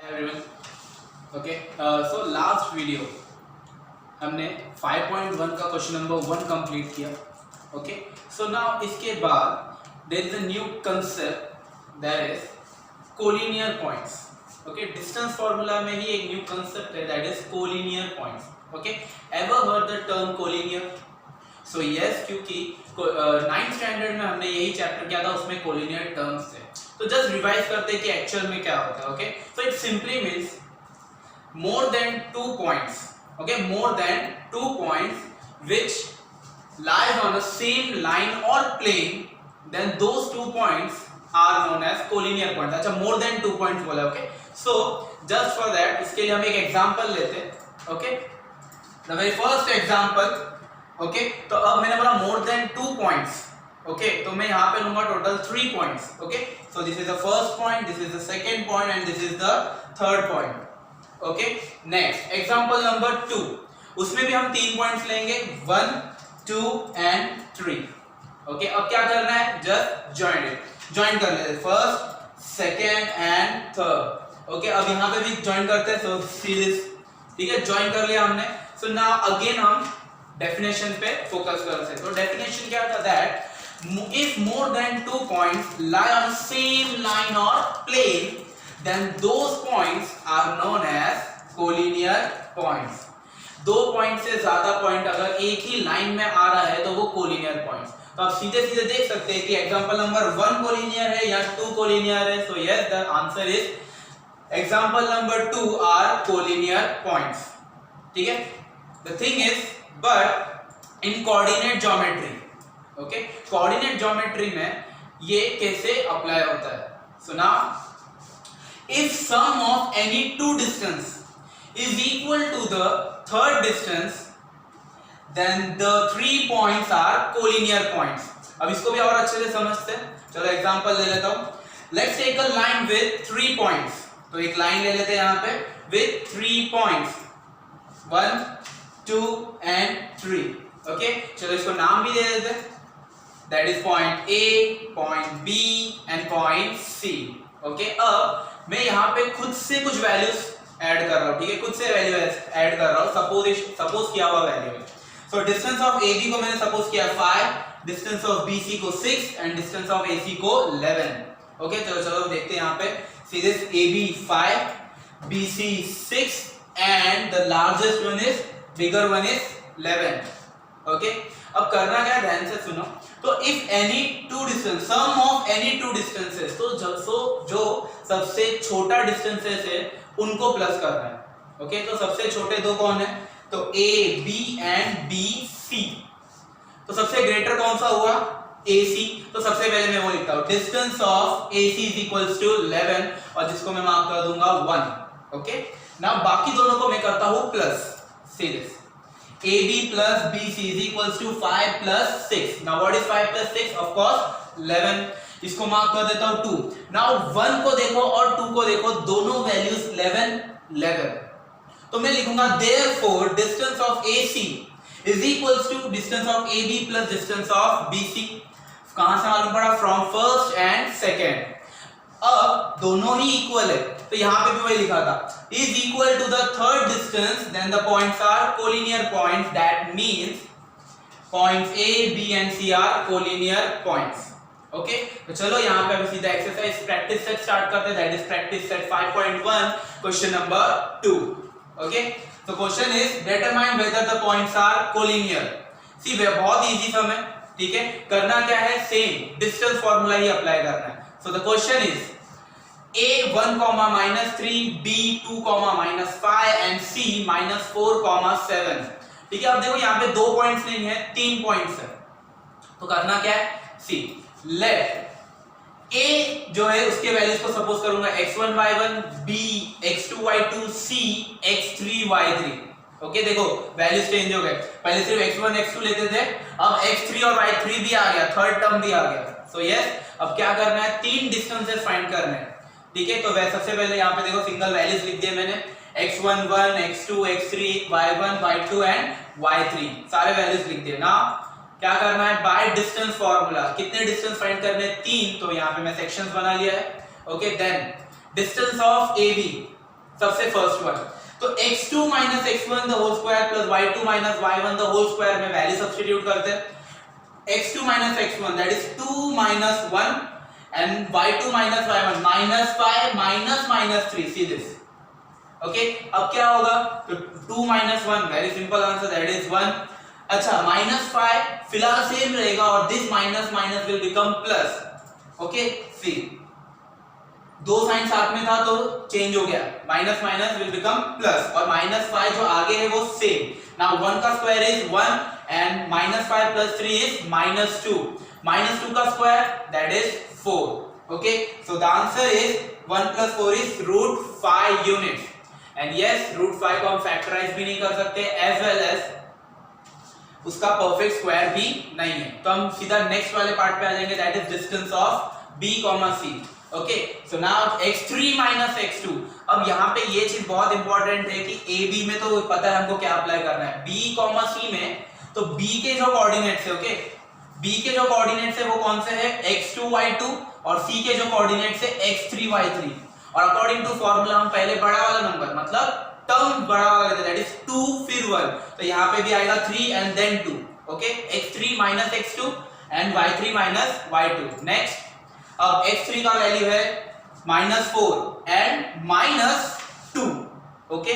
everyone. Okay, so last video हमने 5.1 का question number 1 complete किया. ओके, सो नाउ इसके बाद there is a new concept that is collinear points. Okay, distance formula में ही एक न्यू कंसेप्ट है that is collinear points. Okay, ever heard the term collinear? So yes, क्योंकि 9th standard में हमने यही चैप्टर किया था, उसमें कोलिनियर टर्म्स थे. तो जस्ट रिवाइज करते हैं कि एक्चुअल में क्या होता है. Okay, so it simply means more than 2 points. Okay, more than 2 points which lies on the same line or plane, then those 2 points are known as collinear points. अच्छा, more than 2 points बोला. Okay, so just for that इसके लिए हम एक example लेते हैं. Okay, the very first example. Okay, तो अब मैंने बोला more than 2 points. ओके, तो मैं यहाँ पे लूंगा total 3 points. Okay, so this is the first point, this is the second point and this is the third point. Okay, next example number 2. उसमें भी हम 3 पॉइंट्स लेंगे, 1, 2 एंड 3. ओके, अब क्या करना है? Just join it. जॉइन कर लेते हैं first, second and third. Okay, अब यहाँ पे भी जॉइन करते हैं. सो सीरीज, ठीक है, जॉइन कर लिया हमने. सो नाउ अगेन हम डेफिनेशन पे फोकस करते हैं. तो डेफिनेशन क्या था? That if more than 2 points lie on same line और plane, then those points are known as collinear points. 2 point से ज्यादा पॉइंट अगर एक ही लाइन में आ रहा है तो वो कोलिनियर पॉइंट्स. तो आप सीधे सीधे देख सकते हैं कि एग्जांपल नंबर 1 कोलिनियर है या 2 कोलिनियर है. So yes, the answer is example number 2 are collinear points. ठीक है. The thing is but in coordinate geometry, okay, coordinate geometry में ये कैसे अप्लाई होता है? So now if sum of any two distance is equal to the third distance, then the 3 points are collinear points. अब इसको भी और अच्छे से समझते हैं. चलो एग्जांपल ले लेता हूं. Let's take a line with 3 points. तो एक लाइन ले लेते हैं यहाँ पे with 3 points, 1, 2 and 3. ओके, चलो इसको नाम भी दे देते हैं. That is point A, point B and point C. Okay, अब मैं यहाँ पे खुद से कुछ वैल्यूज ऐड कर रहा हूँ. ठीक है, खुद से वैल्यू ऐड कर रहा हूँ. सपोज किया हुआ वैल्यू है. सो डिस्टेंस ऑफ AB को मैंने सपोज किया 5, डिस्टेंस ऑफ BC को 6 एंड डिस्टेंस ऑफ AC को 11. ओके, चलो देखते हैं यहाँ पे. See this AB 5, BC 6 and the largest one is bigger one is 11. Okay, अब करना क्या है? ध्यान से सुनो. तो if any two distance, sum of any two distances, तो जो सबसे छोटा डिस्टेंसेस है उनको प्लस करना है. ओके, तो सबसे छोटे दो कौन है? तो A, B and B, C. तो सबसे ग्रेटर कौन सा हुआ? AC. तो सबसे पहले मैं वो लिखता हूं, distance of AC is equals to 11 और जिसको मैं मार्क कर दूंगा 1. ओके, नाउ बाकी दोनों को मैं करता हूं plus. C this AB plus BC is equals to 5 plus 6. Now what is 5 plus 6? Of course 11. इसको मार्क कर देता हूँ 2. Now 1 को देखो और 2 को देखो, दोनों वैल्यूज 11, 11. तो मैं लिखूंगा therefore distance of AC is equals to distance of AB plus distance of BC. कहां से मालूम पड़ा? From first and second. अब दोनों ही इक्वल है, तो यहां पे भी वही लिखा था, is equal to the third distance, then the points are collinear points. That means points A, B and C are collinear points. Okay, तो चलो यहाँ पे अभी सीधा एक्सरसाइज प्रैक्टिस सेट स्टार्ट करते हैं. That is practice set 5.1 question number 2. Okay, तो question is determine whether the points are collinear. See way बहुत इजी सम है. ठीक है, करना क्या है? सेम डिस्टेंस फार्मूला ही अप्लाई करना है. So the question is A 1, -3, B 2, -5 and C -4, 7. ठीक है, अब देखो यहाँ पे 2 पॉइंट्स नहीं है, 3 पॉइंट्स है. तो करना क्या है? सी लेट A जो है उसके वैल्यूज को सपोज करूंगा x1 y1, B x2 y2, C x3 y3. Okay, देखो वैल्यूज चेंज हो गए. पहले सिर्फ x1 x2 लेते थे, अब x3 और y3 भी आ गया, थर्ड टर्म भी आ गया. सो यस, अब क्या करना है? 3 डिस्टेंसेस फाइंड करने हैं. ठीक है, तो सबसे पहले यहाँ पे देखो सिंगल वैल्यूज लिख दिए मैंने, x1 1, x2 x3, y1 y2 and y3. सारे वैल्यूज लिख दिए. ना क्या करना है? बाय डिस्टेंस फार्मूला कितने डिस्टेंस फाइंड करने हैं? 3. तो यहाँ पे मैं सेक्शंस बना लिया है. Okay, then distance of AB सबसे फर्स्ट वन। तो x2 minus x1 the whole square plus y2 minus y1 the whole square में वैल्यू सब्स्टिट्यूट करते हैं। x2 minus x1 that is 2 minus 1 and y2 minus y1 minus 5 minus 3, see this, okay। अब क्या होगा, तो 2 minus 1 very simple answer that is 1। अच्छा minus 5 फिलहाल same रहेगा और this minus minus will become plus, okay। see दो sign साथ में था तो चेंज हो गया, minus minus will become plus और माइनस 5 जो आगे है वो सेम। नाउ 1 का square is 1 and minus 5 plus 3 is minus 2, minus 2 का square that is 4, okay. So the answer is 1 plus 4 is root 5 units and yes root 5 को हम factorise भी नहीं कर सकते एज वेल एज उसका परफेक्ट स्क्वायर भी नहीं है। तो हम सीधा नेक्स्ट वाले पार्ट पे आ जाएंगे that is distance of b, c, okay. So now x3 minus x2। अब यहाँ पे ये चीज बहुत इंपॉर्टेंट है कि a b में तो पता है हमको क्या अप्लाई करना है, b, c में तो b के जो कोऑर्डिनेट्स है, ओके, b के जो कोऑर्डिनेट्स है वो कौन से है, x2 y2 और c के जो कोऑर्डिनेट्स है x3 y3 और अकॉर्डिंग टू फार्मूला हम पहले बड़ा वाला नंबर मतलब टर्म बड़ा वाला लेते हैं दैट इज 2 फिर 1, तो यहाँ पे भी आएगा 3 and then 2, okay. x3 minus x2 and y3 minus y2। Next अब x3 का वैल्यू है -4 and -2, okay.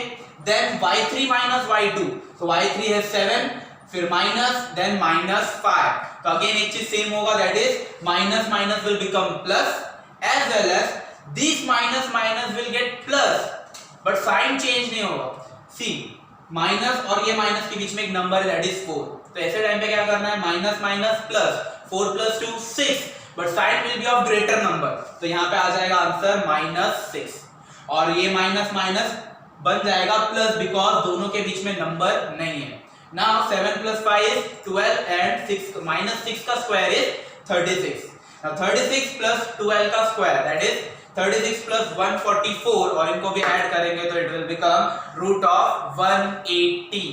Then y3 minus y2, तो y3 है 7 फिर माइनस देन -5, तो अगेन एक चीज सेम होगा that is minus minus will become plus as well as this minus minus will get plus but sign change नहीं होगा। सी माइनस और ये माइनस के बीच में एक नंबर है दैट इज 4, तो ऐसे टाइम पे क्या करना है, minus minus plus 4 + 2 6 but sign will be of greater number, तो यहाँ पे आ जाएगा आंसर -6 और ये माइनस माइनस बन जाएगा प्लस बिकॉज दोनों के बीच में नंबर नहीं है। नाउ 7 + 5 is 12 and 6 -6 का स्क्वायर इज 36। नाउ 36 + 12 का स्क्वायर दैट इज 36 + 144 और इनको भी ऐड करेंगे तो इट विल बिकम √180।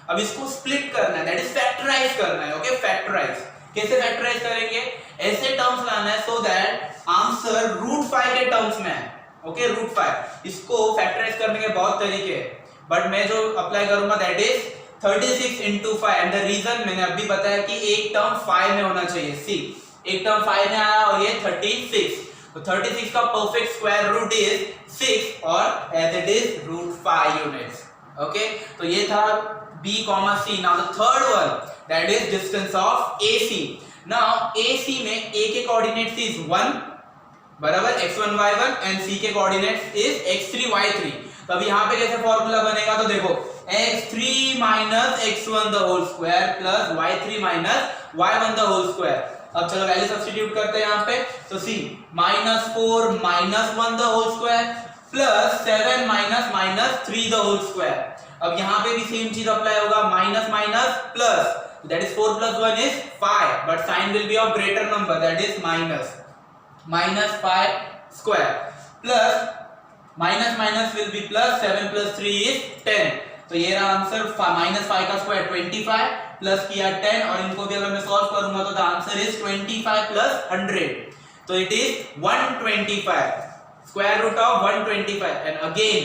अब इसको स्प्लिट करना है दैट इज फैक्टराइज करना है, ओके। फैक्टराइज कैसे फैक्टराइज करेंगे, ऐसे टर्म्स लाना है सो दैट आंसर √5 के टर्म्स में है, ओके। √5 इसको फैक्टराइज करने के बहुत तरीके हैं बट मैं जो अप्लाई करूंगा that is 36 into 5 and the reason मैंने अभी बताया कि एक टर्म 5 में होना चाहिए। सी एक टर्म 5 में आया और ये 36, तो 36 का परफेक्ट स्क्वायर रूट इज 6 और as it is √5 units, okay. तो ये था b, c। Now the third one that is distance of ac। Now ac में a के कोऑर्डिनेट्स इज 1 बराबर x1 y1 एंड c के कोऑर्डिनेट्स इज x3 y3। तो अब यहाँ पे कैसे फॉर्मूला बनेगा, तो देखो x3 minus x1 the whole square plus y3 minus y1 the whole square। अब चलो वैल्यू सब्स्टिट्यूट करते हैं यहाँ पे, तो सी -4 -1 the whole square plus 7 minus 3 the whole square। अब यहाँ पे भी सेम चीज अप्लाई होगा, minus minus plus that is 4 + 1 is 5 but sign will be of greater number that is -5 square plus minus minus will be plus 7 + 3 is 10, तो ये रहा answer. -5 का स्क्वायर 25 प्लस किया 10 और इनको भी अगर मैं सॉल्व करूंगा तो द आंसर इज 25 + 100, तो it is 125 square root of 125 and again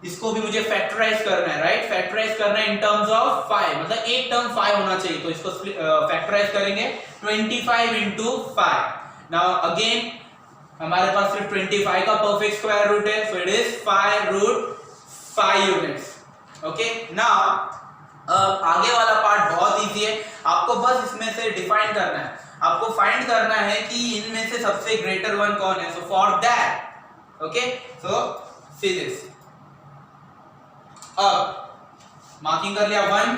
इसको भी मुझे फैक्टराइज करना है, राइट। फैक्टराइज करना है इन टर्म्स ऑफ 5, मतलब एक टर्म 5 होना चाहिए, तो इसको फैक्टराइज करेंगे 25 into 5। नाउ अगेन हमारे पास सिर्फ 25 का परफेक्ट स्क्वायर रूट है, so it is 5√5 units, okay. Now आगे वाला पार्ट बहुत इजी है, आपको बस इसमें से डिफाइन करना है, आपको फाइंड करना है कि इनमें से सबसे ग्रेटर वन कौन है। So for that, okay, so see this. अब मार्किंग कर लिया 1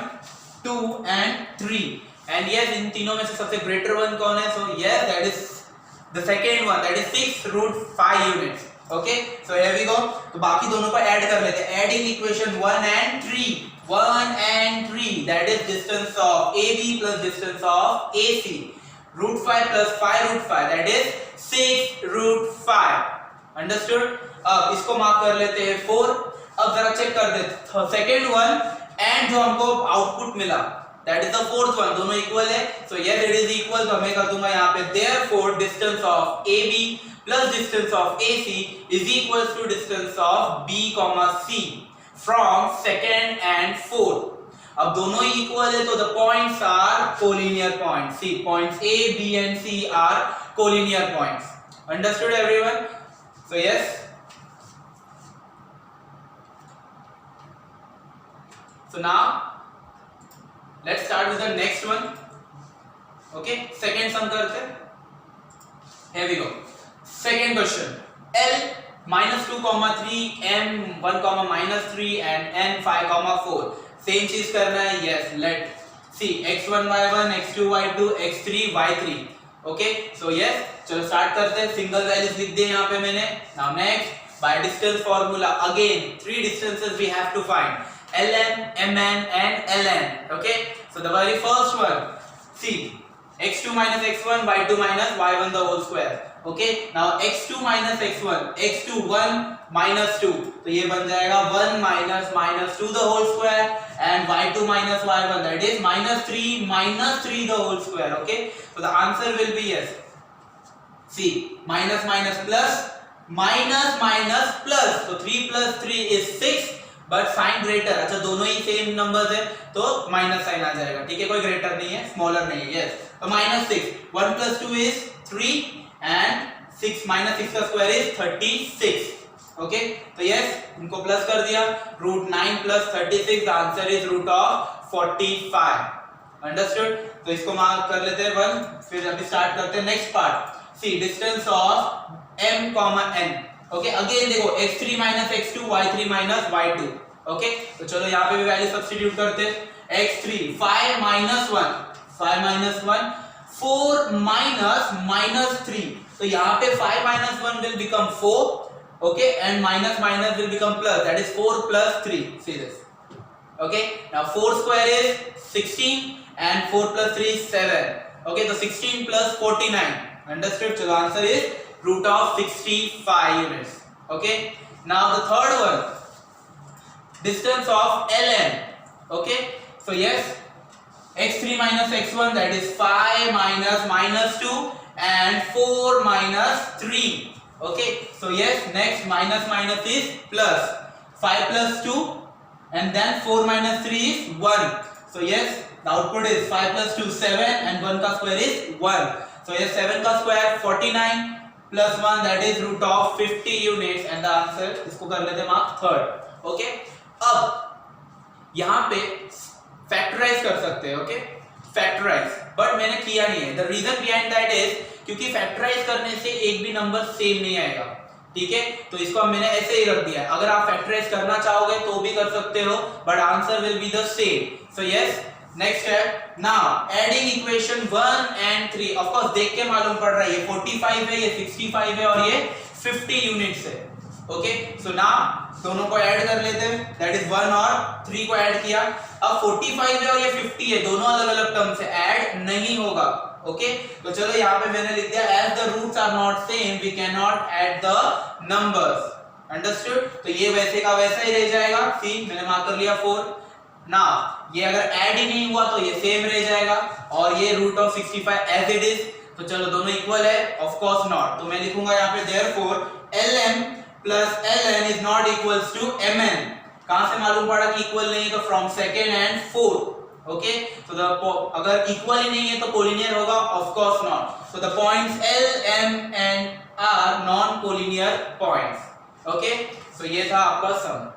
2 एंड 3 एंड यस इन तीनों में से सबसे ग्रेटर वन कौन है, so yes that is the second one that is 6√5 units, okay. So here we go, तो बाकी दोनों को ऐड कर लेते हैं। Adding equation 1 and 3 that is distance of AB plus distance of AC, √5 + 5√5 that is 6√5, understood. अब इसको mark कर लेते हैं 4। अब जरा चेक कर देते सेकंड वन एंड जो हमको आउटपुट मिला that is the fourth one, दोनों इक्वल है, so yes it is equal, तो मैं कर दूंगा यहाँ पे therefore distance of AB plus distance of AC is equals to distance of B, C from second and fourth. अब दोनों ही इक्वल है तो the points are collinear points. See, points A, B and C are collinear points. Understood everyone? So yes. So now let's start with the next one. Okay, second sum करते हैं. Here we go. Second question. L minus 2, 3, M 1, minus 3 and N 5, 4. Same चीज करना है. Yes, let see x1 y1 x2 y2 x3 y3. Okay, so yes, चलो start करते हैं. Single values लिख दिए यहाँ पे मैंने. Now next, by distance formula again 3 distances we have to find, ln, mn and ln. Okay, so the very first one, see x2 minus x1 y2 minus y1 the whole square. Okay, now x2 minus x1, x2 1 minus 2, तो ये बन जाएगा 1 minus 2 the whole square, and y2 minus y1, that is minus 3 the whole square. Okay, so the answer will be yes. See, minus plus, so 3 plus 3 is 6, but sign greater. अच्छा, दोनों ही same numbers है तो minus sign आ जाएगा. ठीक है, कोई greater नहीं है, स्मॉलर नहीं है. यस, तो minus 6, 1 plus 2 is 3 and 6 minus 6 का स्क्वायर is 36. ओके, तो यस, इनको प्लस कर दिया. Root 9 plus 36, the answer is root of 45. Understood? तो इसको मार्क कर लेते हैं 1. फिर अभी स्टार्ट करते हैं next part. See distance of m, n. Okay, again देखो x3 minus x2 y3 minus y2. Okay, तो चलो यहाँ पे भी वैल्यू सब्स्टिट्यूट करते हैं. x3 5 minus 1 4 minus 3. तो यहाँ पे 5 minus 1 will become 4. Okay, and minus will become plus, that is 4 plus 3. See this. Okay, now 4 square is 16 and 4 plus 3 is 7. Okay, so 16 plus 49. Understood? So the answer is root of 65 units. Okay, now the third one, distance of ln. Okay, so yes, x3 minus x1, that is 5 minus 2 and 4 minus 3. Okay, so yes, next minus is plus, 5 plus 2 and then 4 minus 3 is 1. So yes, the output is 5 plus 2 7 and 1 ka square is 1. So yes, 7 का square 49 plus 1, that is root of 50 units, and the answer इसको कर लेते हैं mark third. Okay, अब यहाँ पे factorise कर सकते हैं. ओके, फैक्टराइज, बट मैंने किया नहीं है. The reason behind that is क्योंकि फैक्टराइज करने से एक भी नंबर सेम नहीं आएगा. ठीक है, तो इसको मैंने ऐसे ही रख दिया है. अगर आप फैक्टराइज करना चाहोगे तो भी कर सकते हो, but answer will be the same. So yes, next है now adding equation 1 and 3. Of course देख के मालूम पड़ रहा है ये 45 है, ये 65 है और ये 50 यूनिट्स है. ओके, सो नाउ दोनों को ऐड कर लेते हैं. दैट इज 1 और 3 को ऐड किया. अब 45 है और ये 50 है, दोनों अलग अलग टर्म से ऐड नहीं होगा. ओके, तो चलो यहाँ पे मैंने लिख दिया as the roots are not same we can not add the numbers. Understood? तो ये वैसे का वैसा ही रह जाएगा. सी, मैंने मार्क कर लिया 4. नाउ ये अगर ऐड ही नहीं हुआ तो ये सेम रह जाएगा और ये root of 65 as it is. तो चलो दोनों इक्वल है? Of course not. तो मैं लिखूंगा यहाँ पे therefore lm plus ln is not equals to mn. कहां से मालूम पड़ा कि इक्वल नहीं है? तो from second and fourth. Okay, तो अगर इक्वल ही नहीं है तो कोलिनियर होगा? Of course not. So the points L, M and R non collinear points. Okay, so ये था आपका सम.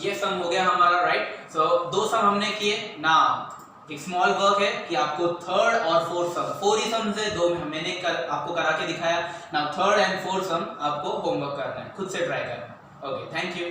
ये सम हो गया हमारा, राइट. सो दो सम हमने किए. नाउ एक स्मॉल वर्क है कि आपको थर्ड और फोर्थ सम, 4 ही सम से 2 मैंने आपको करा के दिखाया. नाउ थर्ड एंड फोर्थ सम आपको होमवर्क करना है, खुद से ट्राई करना है. Okay, thank you.